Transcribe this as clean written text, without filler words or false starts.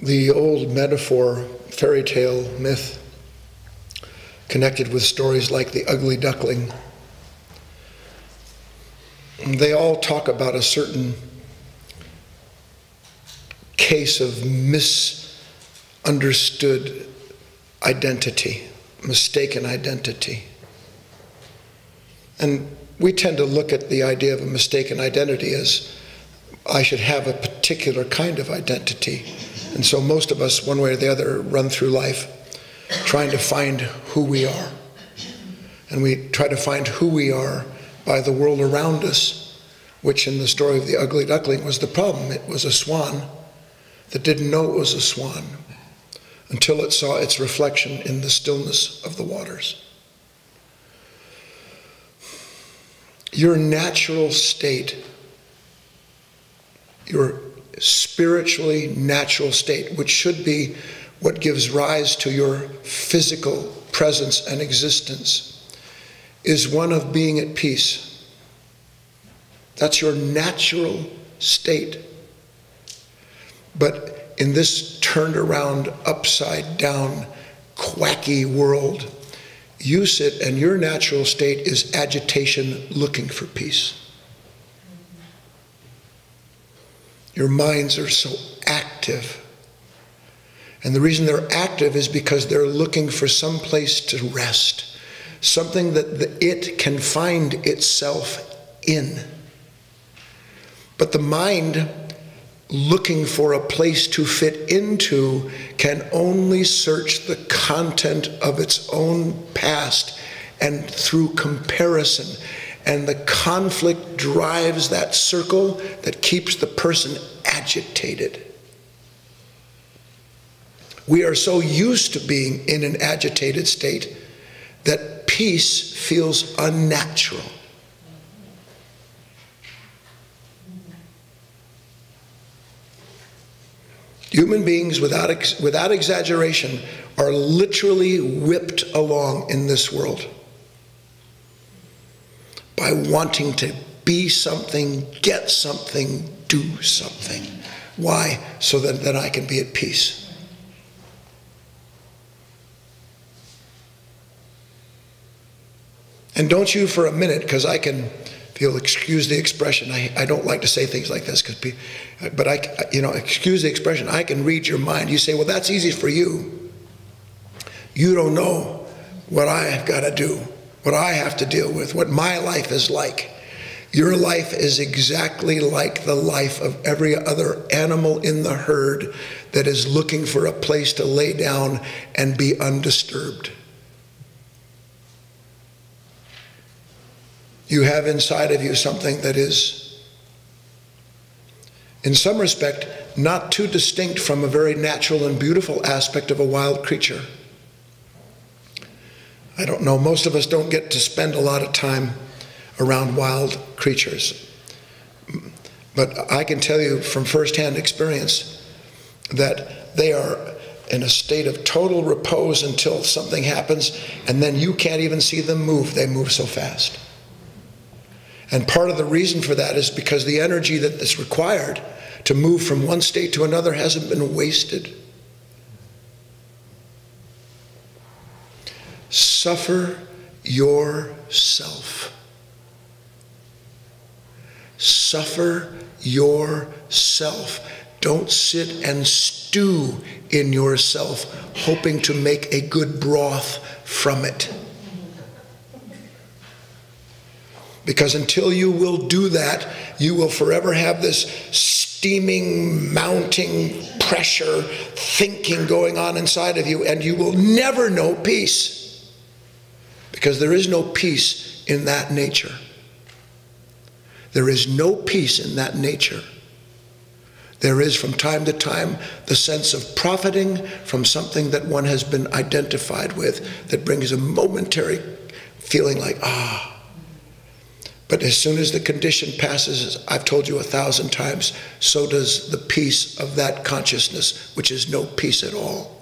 The old metaphor, fairy tale, myth, connected with stories like the ugly duckling, they all talk about a certain case of misunderstood identity, mistaken identity. And we tend to look at the idea of a mistaken identity as I should have a particular kind of identity. And so most of us, one way or the other, run through life trying to find who we are. And we try to find who we are by the world around us, which in the story of the ugly duckling was the problem. It was a swan that didn't know it was a swan until it saw its reflection in the stillness of the waters. Your natural state, your spiritually natural state, which should be what gives rise to your physical presence and existence, is one of being at peace. That's your natural state. But in this turned around, upside down, quacky world, you sit and your natural state is agitation looking for peace. Your minds are so active. And the reason they're active is because they're looking for some place to rest, something that it can find itself in. But the mind, looking for a place to fit into, can only search the content of its own past and through comparison. And the conflict drives that circle that keeps the person agitated. We are so used to being in an agitated state that peace feels unnatural. Human beings, without exaggeration, are literally whipped along in this world by wanting to be something, get something, do something. Why? So that I can be at peace. And don't you for a minute, because I can, if you'll excuse the expression, I don't like to say things like this, but excuse the expression, I can read your mind. You say, well, that's easy for you. You don't know what I have got to do, what I have to deal with, what my life is like. Your life is exactly like the life of every other animal in the herd that is looking for a place to lay down and be undisturbed. You have inside of you something that is, in some respect, not too distinct from a very natural and beautiful aspect of a wild creature. I don't know, most of us don't get to spend a lot of time around wild creatures. But I can tell you from firsthand experience that they are in a state of total repose until something happens, and then you can't even see them move. They move so fast. And part of the reason for that is because the energy that is required to move from one state to another hasn't been wasted. Suffer yourself. Suffer yourself. Don't sit and stew in yourself, hoping to make a good broth from it. Because until you will do that, you will forever have this steaming, mounting pressure, thinking going on inside of you, and you will never know peace. Because there is no peace in that nature. There is no peace in that nature. There is from time to time the sense of profiting from something that one has been identified with that brings a momentary feeling like, ah. But as soon as the condition passes, as I've told you 1,000 times, so does the peace of that consciousness, which is no peace at all.